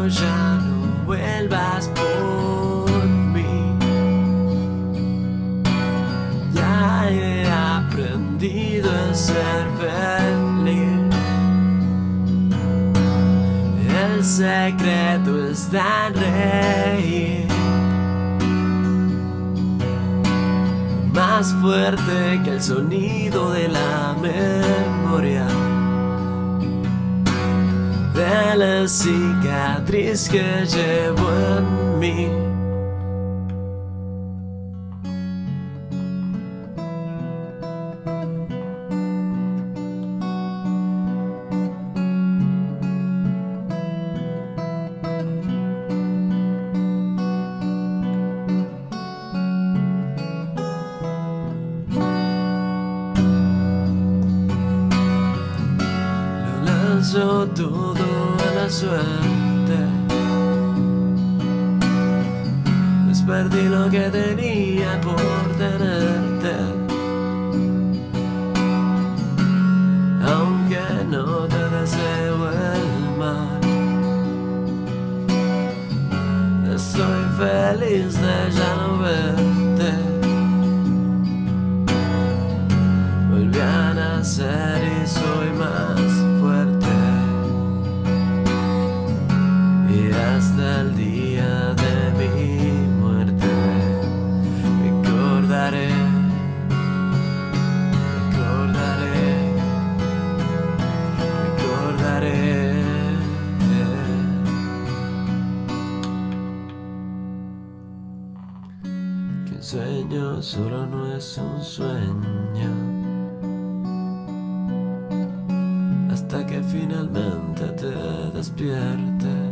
ya no vuelvas por mí. Ya he aprendido a ser feliz. El secreto está en reír. Más fuerte que el sonido de la memoria, de la cicatriz que llevo en mí. Lanzo todo a la suerte, pues perdí lo que tenía por tenerte. Aunque no te deseo el mal, estoy feliz de ya no verte. Volví a nacer y soy más fuerte, y hasta el día de mi muerte recordaré, recordaré, recordaré. Que un sueño solo no es un sueño, hasta que finalmente te despiertes.